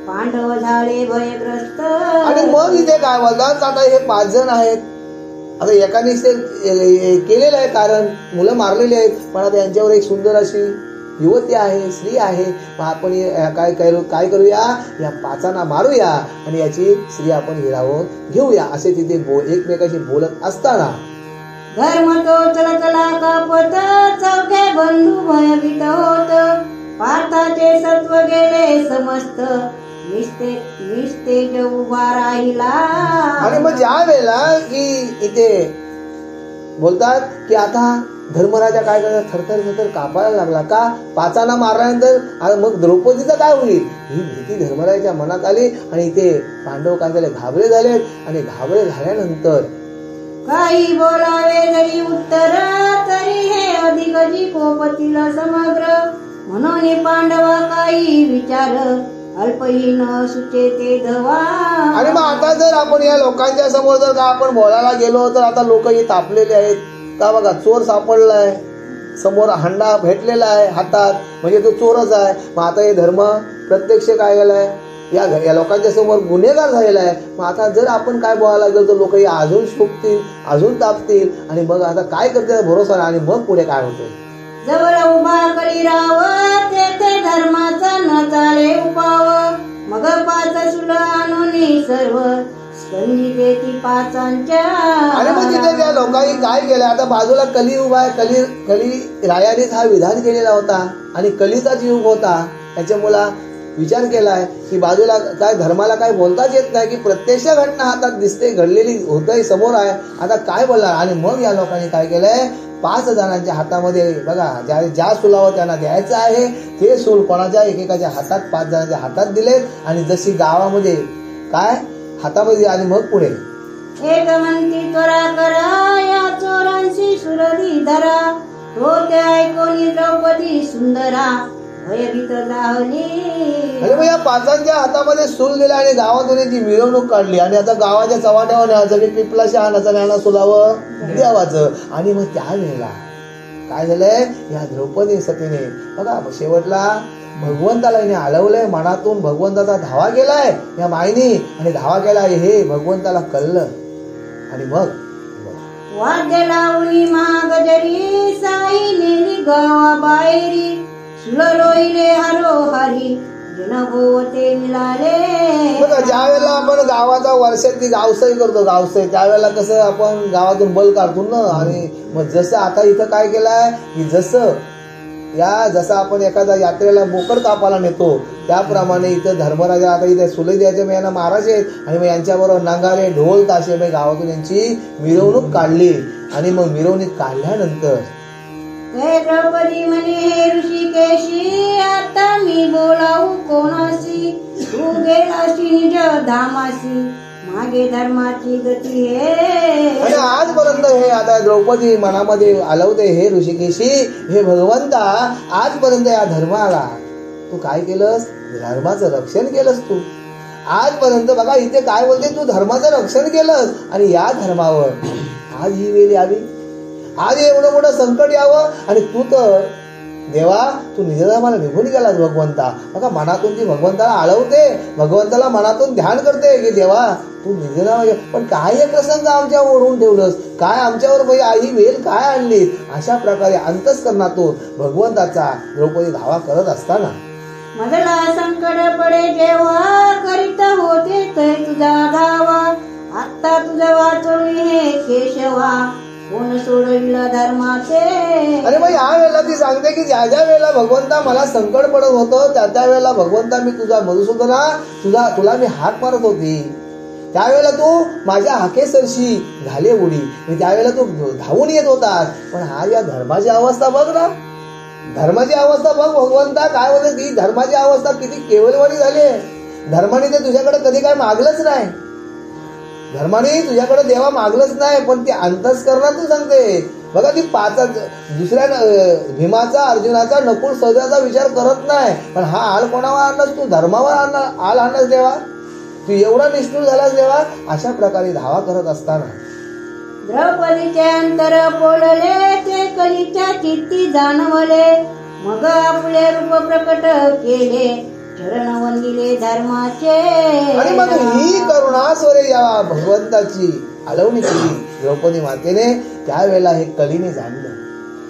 पांडव झाले भयग्रस्त. आणि मग इथे काय बोलतात? आता हे 5 जण आहेत, आता एकाने केलेलं आहे कारण मुलं मारलेली आहेत, पण आता यांच्यावर एक सुंदर अशी युवती आहे, स्त्री आहे, आपण काय करूया, या 5 मारूया आणि याची स्त्री आपण हिरावून घेऊया असे तिथे एकमेकाशी बोलत असताना धर्म तो चला कापत, चौघे बंधू भयभीत होत, पार्थाचे सत्व गेले समस्त, निस्तेज उभा राहिला. आणि मग ज्या वेळेला की इथे बोलतात की आता धर्मराजा काय करतात, थरथर थरथर कापायला लागला. का? पाचांना मारल्यानंतर मग द्रौपदीचं काय होईल ही भीती धर्मराजाच्या मनात आली. आणि ते पांडव काय झाले, घाबरे झाले. आणि घाबरे झाल्यानंतर काही बोलावे जरी उत्तर, तरी हे अधिक जिकोपतील समग्र. म्हणून पांडवा काही विचार, अल्पही न सुचे ते धवा. आणि मग आता जर आपण या लोकांच्या समोर जर का आपण बोलायला गेलो तर आता लोक ही तापलेले आहेत. का बघा, चोर सापडलाय समोर, हंडा भेटलेला आहे हातात, म्हणजे तो चोरच आहे. मग आता हे धर्म प्रत्यक्ष काय झालाय, या लोकांच्या समोर गुन्हेगार झालेला आहे. मग आता जर आपण काय बोलायला गेलो तर लोक अजून शोभतील, अजून तापतील. आणि मग आता काय करते भरोसा नाही. आणि मग पुढे काय होते, जवळ उभा करी राव, तेथे धर्माचा न चाले उपाव. मग पाच सुल आणून सर्व स्कंदिते ती पाचांच्या. आणि मग तिथे त्या लोकांनी काय केलं, आता बाजूला कली उभा आहे. कली रायानेच हा विधान केलेला होता आणि कलीचाच युग होता. त्याच्यामुळे विचार केलाय की बाजूला काय धर्माला काय बोलताच येत नाही, की प्रत्यक्ष घटना हातात दिसते, घडलेली होतंय, समोर आहे. आता काय बोलणार. आणि मग या लोकांनी काय केलंय, 5 जणांच्या हातामध्ये बघा, ज्या सुलावर त्यांना द्यायचं आहे ते सूल कोणाच्या एकेकाच्या हातात, 5 जणांच्या हातात दिलेत. आणि जशी गावामध्ये काय हातामध्ये. आणि मग पुढे एक म्हणती त्वरा करा, या चोरांशी सुरधी धरा. तो ते ऐकोनी द्रौपदी सुंदरा, भयभीत झाली. आणि मग या 5 हातामध्ये सूल दिला आणि गावातून जी मिरवणूक काढली. आणि आता गावाच्या चव्हाट्यावर न्यायचं, की पिपलाशी आणायचं, न्यायला सुलावं द्यावाचं. आणि मग त्यावेळेला काय झालंय, या द्रौपदी सतीने बघा शेवटला भगवंताला हिने हलवलंय मनातून. भगवंताचा धावा केलाय या माईनी, आणि धावा केलाय हे भगवंताला कळलं. आणि मग वाद्य लावणी महागजरी, साई नेली गावा बाहेरी. सुललोईले हरो हरी, जनभोवते मिळाले. बघा, ज्या वेळेला आपण गावाचा वर्षातली गावसई करतो, गावसई त्यावेळेला कसं आपण गावातून बल काढतो ना. आणि मग जसं आता इथं काय केलंय, की जसं आपण एखाद्या यात्रेला बोकड कापाला नेतो, त्याप्रमाणे इथं धर्मराजा आता इथे सुले द्यायचे यांना महाराज आहेत. आणि मग यांच्याबरोबर नांगारे, ढोल ताशे मग गावातून यांची मिरवणूक काढली. आणि मग मिरवणूक काढल्यानंतर हे द्रौपदी म्हणे, हे ऋषिकेशी, आता मी बोलावू कोणाशी. तू गेलाशी निज धामाशी, मागे धर्माची गती हे. आणि आजपर्यंत हे आता द्रौपदी मनामध्ये आलवते, हे ऋषिकेशी, हे भगवंता, आजपर्यंत या धर्माला तू काय केलंस, धर्माचं रक्षण केलंस तू आजपर्यंत. बघा इथे काय बोलते, तू धर्माचं रक्षण केलंस. आणि या धर्मावर आज ही वेळ यावी, आज एवढं मोठं संकट यावं. आणि तू तर देवा, तू निजधामाला निघून गेलास भगवंता. बघा मनातून ती भगवंताला आळवते, भगवंताला मनातून ध्यान करते की देवा तू निजधामाला. पण काय हे प्रसंग आमच्यावर ओढून ठेवलंस, काय आमच्यावर ही वेल काय आणली. अशा प्रकारे अंतस्करणातून भगवंताचा द्रौपदी धावा करत असताना मजला संकट पडे जेव्हा, करीत होते ते तुझा धावा. आता तुझं वाचून हे केशवा, कोण सोडविलं धर्माचे. अरे मग या वेळेला ती सांगते की ज्या ज्या वेळेला भगवंता मला संकट पडत होतं, त्या वेळेला भगवंता मी तुझा मधुसूदना तुला मी हाक मारत होती. त्यावेळेला तू माझ्या हाकेसरशी घाले उडी, त्यावेळेला तू धावून येत होतास. पण हा या धर्माची अवस्था बघ ना, धर्माची अवस्था बघ. भगवंता काय होते, ती धर्माची अवस्था किती केवलवाणी झाली. धर्माने ते तुझ्याकडे कधी काय मागलंच नाही, धर्माने तुझ्याकडे देवा मागलंच नाही. पण ती अंतस्करणातून सांगते. बघा ती 5 दुसऱ्या भीमाचा, अर्जुनाचा, नकुल, सहदेवाचा विचार करत नाही. पण हा आळ कोणावर आणलास तू, धर्मावर आळ आणलास देवा. तू एवढा निष्ठुर झालास देवा. अशा प्रकारे धावा करत असताना द्रौपदीचे अंतर पोलले, ते कलीच्या चित्ती जाणवले. मग आपले रूप प्रकट केले, चरण वंदिले धर्माचे. आणि मग ही करुणास्वरे या भगवंताची आळवणी केली द्रौपदी मातेने. त्यावेळेला हे कलीने जाणलं,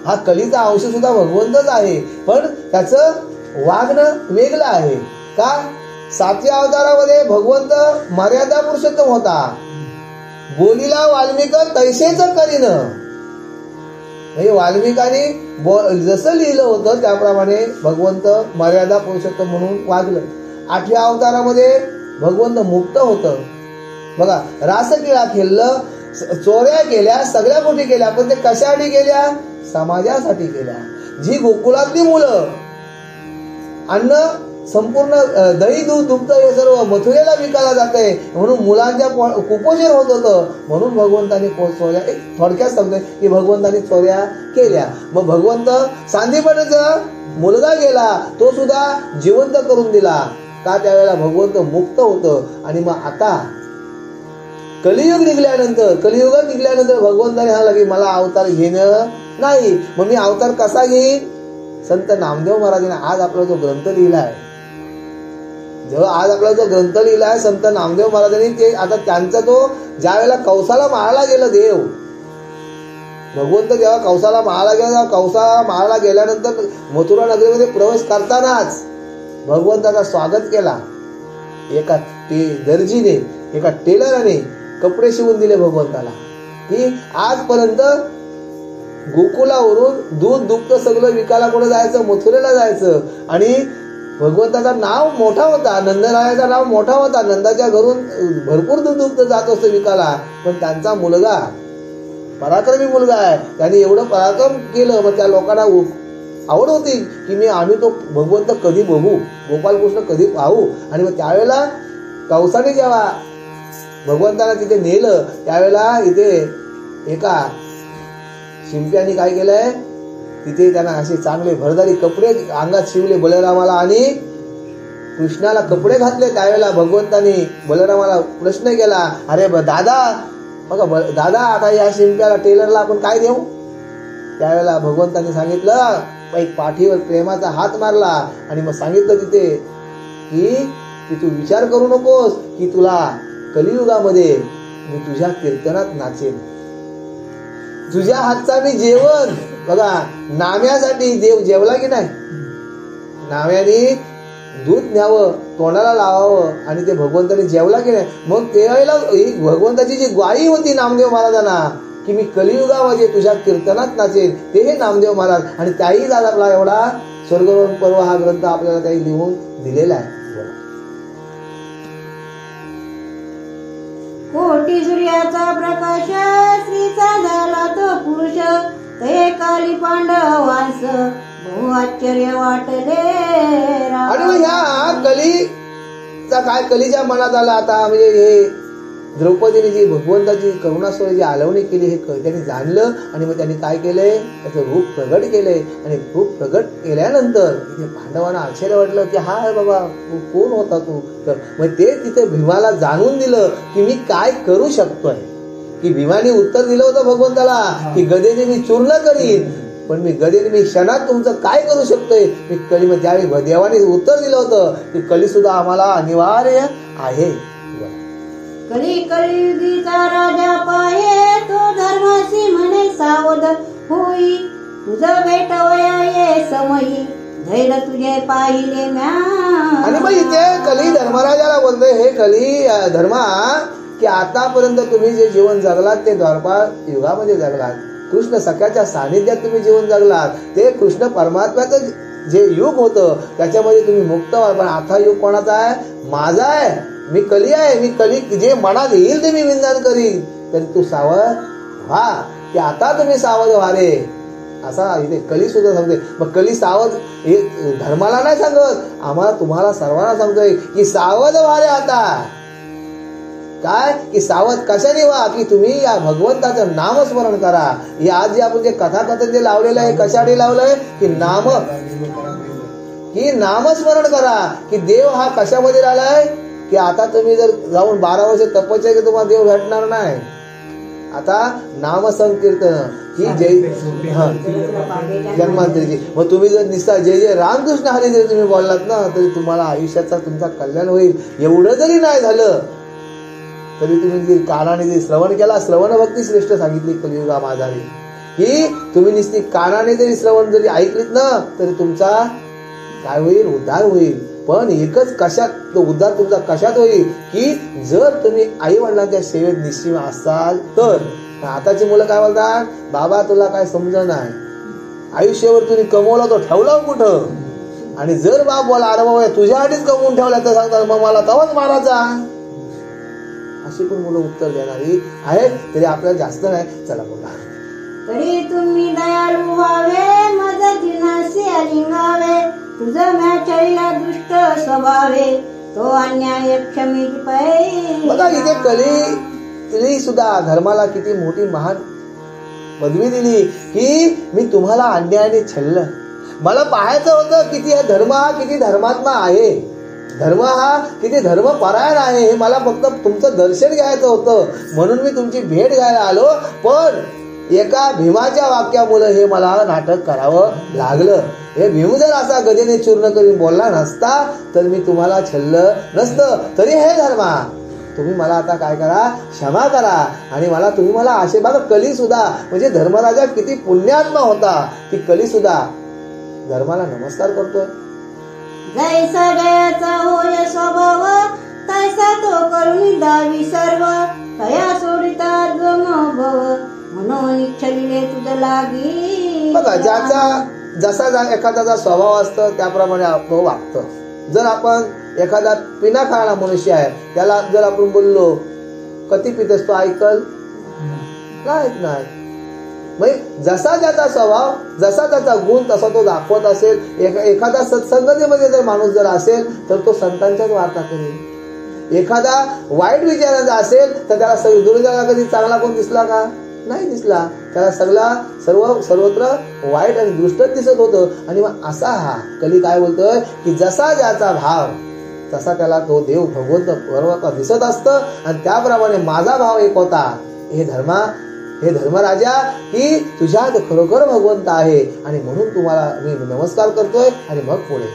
हा कलीचा अंश सुद्धा भगवंतच आहे. पण त्याचं वागणं वेगळं आहे. का 7व्या अवतारामध्ये भगवंत मर्यादा पुरुषोत्तम होता, बोलीला वाल्मिक तैसेच करीन. म्हणजे वाल्मिकाने जसं लिहिलं होतं त्याप्रमाणे भगवंत मर्यादा पुरुषोत्तम म्हणून वागलं. 8व्या अवतारामध्ये भगवंत मुक्त होतं. बघा रासक्रीडा खेळलं, चोऱ्या केल्या, सगळ्या गोष्टी केल्या. पण ते कशासाठी केल्या, समाजासाठी केल्या. जी गोकुळातली मुलं अन्न संपूर्ण दही दूध दुग्ध हे सर्व मथुरेला विकायला जाते म्हणून मुलांच्या कुपोषण होत होतं, म्हणून भगवंतांनी चोऱ्या, एक थोडक्यात सांगतोय की भगवंतांनी चोऱ्या केल्या. मग भगवंत सांदीपनाचा मुलगा गेला, तो सुद्धा जिवंत करून दिला का, त्यावेळेला भगवंत मुक्त होतं. आणि मग आता कलियुगात निघल्यानंतर भगवंताने सांगितलं की मला अवतार घेणं नाही. मग मी अवतार कसा घेईन? संत नामदेव महाराजांनी आज आपला जो ग्रंथ लिहिलाय, संत नामदेव महाराजांनी, ते आता त्यांचा तो ज्या वेळेला कौसाला माळाला गेलं देव, भगवंत जेव्हा कौसाला माळाला गेला, कौसाला माळाला गेल्यानंतर मथुरा नगरीमध्ये प्रवेश करतानाच भगवंताचा स्वागत केला. एका दर्जीने, एका टेलराने कपडे शिवून दिले भगवंताला, की आजपर्यंत गोकुलावरून दूध दुग्ध सगळं विकायला कुठे जायचं? मथुरेला जायचं. आणि भगवंताचं नाव मोठा होता, नंदरायाचं नाव मोठा होता, नंदाच्या घरून भरपूर दूध दुग्ध जात असतं विकायला. पण त्यांचा मुलगा पराक्रमी मुलगा आहे, त्याने एवढं पराक्रम केलं. मग त्या लोकांना आवड होती की आम्ही तो भगवंत कधी बघू, गोपालकृष्ण कधी पाहू. आणि मग त्यावेळेला कौसाने जेव्हा भगवंताला तिथे नेलं, त्यावेळेला इथे एका शिंप्याने काय केलंय, तिथे त्यांना असे चांगले भरदारी कपडे अंगात शिवले बलरामाला आणि कृष्णाला कपडे घातले. त्यावेळेला भगवंताने बलरामाला प्रश्न केला, अरे दादा, बघा दादा, आता या शिंप्याला टेलरला आपण काय देऊ? त्यावेळेला भगवंताने सांगितलं, एक पाठीवर प्रेमाचा हात मारला आणि मग सांगितलं तिथे की तू विचार करू नकोस की तुला कलियुगामध्ये मी तुझ्या कीर्तनात नाचेन, तुझ्या हातचा मी जेवण. बघा, नाम्यासाठी देव जेवला की नाही? नाम्याने दूध न्यावं, तोंडाला लावावं, आणि ते भगवंताने जेवला की नाही? मग त्यावेळेला भगवंताची जी ग्वाही होती नामदेव महाराजांना की मी कलियुगामध्ये तुझ्या कीर्तनात नाचेन, ते हे नामदेव महाराज. आणि त्याही आपला एवढा स्वर्गवन पर्व हा ग्रंथ आपल्याला काही लिहून दिलेला आहे. कोटी सूर्याचा प्रकाश श्रीचा झाला तो पुरुष, ते काली पांडवांस बहु आश्चर्य वाटले. आणि मग ह्या कलीचा काय, कलीच्या मनात आला आता, म्हणजे हे द्रौपदीने जी भगवंताची करुणास्वर जी आलवणी केली हे त्यांनी जाणलं. आणि मग त्यांनी काय केलंय, त्याचं रूप प्रगट केलंय. आणि रूप प्रगट केल्यानंतर तिथे पांडवांना आश्चर्य वाटलं की हा बाबा कोण होता तू? तर मग ते तिथे भीमाला जाणून दिलं की मी काय करू शकतोय. की भीमाने उत्तर दिलं होतं भगवंताला की गदेने मी चूर्ण करीन, पण मी गदेने मी क्षणात तुमचं काय करू शकतोय मी कली. मग त्यावेळी देवाने उत्तर दिलं होतं की कली सुद्धा आम्हाला अनिवार्य आहे. कलियुगीचा राजा पाहे, तो धर्माशी म्हणे सावध होई, तुझं भेटवया ये समयी, धैर्य तुझे पाहिले म्या. आणि मग इथे कली धर्मराजाला बोलतोय, हे कली धर्मा, की आतापर्यंत तुम्ही जे जीवन जगलात ते द्वारपाळ युगामध्ये जगलात, कृष्ण सख्याच्या सानिध्यात तुम्ही जीवन जगलात, ते कृष्ण परमात्म्याचं जे युग होतं त्याच्यामध्ये तुम्ही मुक्त व्हा. पण आता युग कोणाचा आहे? माझा आहे. मी कली आहे. मी कली जे मनात येईल ते मी विंदन करीन. तर तू सावध व्हा, की आता तुम्ही सावध व्हा रे, असा इथे कली सुद्धा सांगते. मग कली सावध हे धर्माला नाही सांगत, आम्हाला तुम्हाला सर्वांना सांगतोय की सावध व्हा रे. आता काय की सावध कशाने व्हा, की तुम्ही या भगवंताचं नामस्मरण करा. हे आज जे आपण जे कथाकथन जे लावलेलं आहे, कशाने लावलंय की नामस्मरण करा. की देव हा कशामध्ये राहिलाय, की आता तुम्ही जर जाऊन 12 वर्ष तपस्या की तुम्हाला देव भेटणार नाही. आता नाम संकीर्तन ही जन्मांतरीची. मग तुम्ही जर निस्ता जय जय रामकृष्ण हरी जरी तुम्ही बोललात ना, तरी तुम्हाला आयुष्याचा तुमचा कल्याण होईल. एवढं जरी नाही झालं तरी तुम्ही कानाने जे श्रवण केला, श्रवण भक्ती श्रेष्ठ सांगितली कलियुगा माझारी, की तुम्ही निस्ती कानाने जरी श्रवण जरी ऐकलीत ना तरी तुमचा काय होईल, उद्धार होईल. पण एकच कशात तो उद्धार तुमचा कशात होईल, की जर तुम्ही आई वडिलांच्या सेवेत निश्चित असाल तर. आताची मुलं काय बोलतात, बाबा तुला काय समजत नाही, आयुष्यावर तुम्ही कमवला तो ठेवला कुठं. आणि जर बाप बोला अरे बाबा तुझ्यासाठीच कमवून ठेवला तर सांगतात मग मला तवाच मारायचा. अशी पण मुलं उत्तर देणारी आहेत. तरी आपल्याला जास्त नाही. चला बोला. तरी तुम्ही दयाळू व्हावे मदतीनासी अलिंगावे तुझं मॅचळीला दुष्ट स्वभावे तो अन्याय क्षमित पै. बघा इथे तिने सुद्धा धर्माला किती मोठी महान पदवी दिली की मी तुम्हाला अन्यायाने छळलं. मला पाहायचं होतं किती हा किती धर्मात्मा आहे, धर्म हा किती धर्मपरायण आहे, हे मला फक्त तुमचं दर्शन घ्यायचं होतं म्हणून मी तुमची भेट घ्यायला आलो. पण एका भीमाच्या वाक्यामुळे हे मला नाटक करावं लागलं. हे भीम जर असा गदेने चूर्ण करून बोलला नसता तर मी तुम्हाला छळलं नसतं. तरी हे धर्मा तुम्ही मला आता काय करा, क्षमा करा आणि तुम्ही मला आशीर्वाद. कली सुद्धा म्हणजे धर्मराजा किती पुण्यात्मा होता की कली सुद्धा धर्माला नमस्कार करतोय. जैसा जयाचा होय स्वभाव तैसा तो करुणी दावी सर्व तया सोडिता भव म्हणून छलिले तुझ लागी. बघा जसा एखाद्याचा स्वभाव असतो त्याप्रमाणे तो वागतो. जर आपण एखादा पिना खाणारा मनुष्य आहे त्याला जर आपण बोललो कधी पितस तो ऐकल नाही. म्हणजे जसा ज्याचा स्वभाव जसा त्याचा गुण तसा तो दाखवत असेल. एखादा सत्संगतीमध्ये जर माणूस जर असेल तर तो संतांच्याच वार्ता करेल. एखादा वाईट विचाराचा असेल तर त्याला दुर्जनाला कधी चांगला कोण दिसला का, नाही दिसला. त्याला सर्वत्र वाईट आणि दुष्टच दिसत होतं. आणि मग असा हा कली काय बोलतोय की जसा ज्याचा भाव तसा त्याला तो देव भगवंत दिसत असतं. आणि त्याप्रमाणे माझा भाव एक होता. हे धर्मराजा की तुझ्यात खरोखर भगवंत आहे आणि म्हणून तुम्हाला मी नमस्कार करतोय. आणि मग पुढे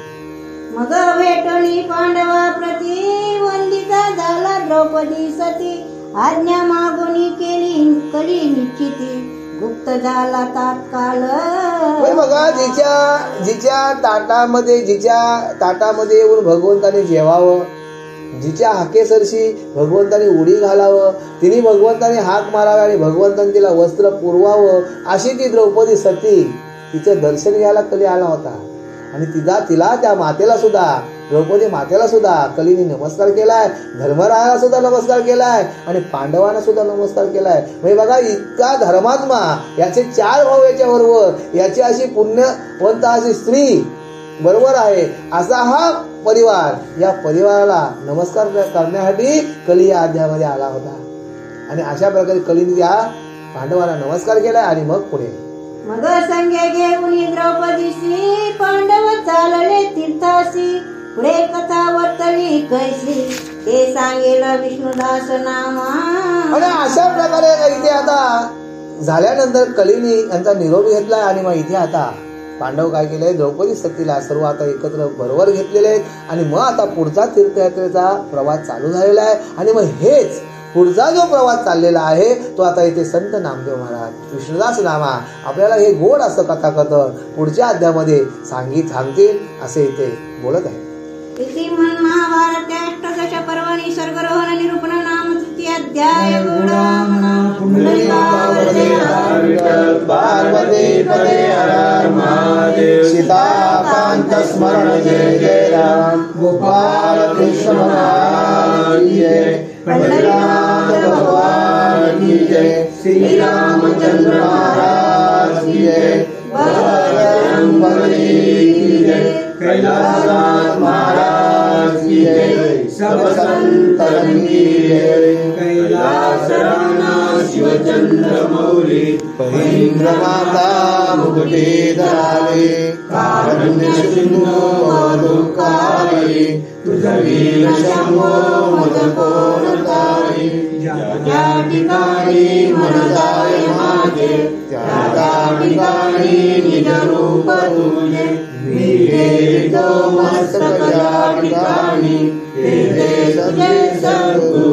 मग भेटणी पांडवा प्रती वंदिता झाला द्रौपदी सती आज्ञा मागुनी केली कली निश्चिती गुप्त झाला तात्काळ. बघा जिच्या ताटामध्ये येऊन भगवंताने जेवावं, जिच्या हाकेसरशी भगवंताने उडी घालावं, तिने भगवंताने हाक मारावे आणि भगवंताने तिला वस्त्र पुरवावं अशी ती द्रौपदी सती तिचं दर्शन घ्यायला कली आला होता. आणि तिला त्या मातेला सुद्धा द्रौपदी मातेला सुद्धा कलीने नमस्कार केलाय, धर्मरायाला सुद्धा नमस्कार केलाय आणि पांडवांना सुद्धा नमस्कार केलाय. म्हणजे बघा इतका धर्मात्मा, याचे 4 भाऊ याच्या बरोबर, याची अशी पुण्यवंत अशी स्त्री बरोबर आहे असा हा परिवार, या परिवाराला नमस्कार करण्यासाठी कली या अध्यायामध्ये आला होता. आणि अशा प्रकारे कलीने त्या पांडवांना नमस्कार केलाय. आणि मग पुढे मग संगे घेऊन द्रौपदीशी पांडव चालले तीर्थासी पुढे कथा वर्तली कैसी ते सांगेल विष्णुदास नामा. आणि अशा प्रकारे इथे आता झाल्यानंतर कलीने यांचा निरोप घेतलाय. आणि मग इथे आता पांडव काय केलंय, द्रौपदी सतीला सर्व आता एकत्र बरोबर घेतलेले आहेत. आणि मग आता पुढचा तीर्थयात्रेचा प्रवास चालू झालेला आहे. आणि मग हेच पुढचा जो प्रवास चाललेला आहे तो आता इथे संत नामदेव महाराज विष्णुदास नामा आपल्याला हे गोड असं कथाकथन पुढच्या अध्यायामध्ये सांगतील असे इथे बोलत आहे. इति महाभारत अष्टदश पर्वणि सर्गरोहण निरूपण नाम तृतीय अध्याय. पार्वती पदे हर महादेव सीताकांत स्मरण जय जय राम गोपाल कृष्ण महाराज की जय पंडितनाथ भगवान की जय श्री रामचंद्र महाराज की जय बजरंग बली की जय कैलासनाथ महाराज की जय सब संतन की जय कैलासनाथ शिवचंद्र मौली महेंद्र माता मुकुटे धरावे कारुण्य सिंधु मधुकारी तुझी शंभो मद कोण तारी ज्या ठिकाणी मन जाय माझे त्या ठिकाणी निज रूप तुझे मी देतो मस्तक ज्या ठिकाणी ते तुझे सद्गुरू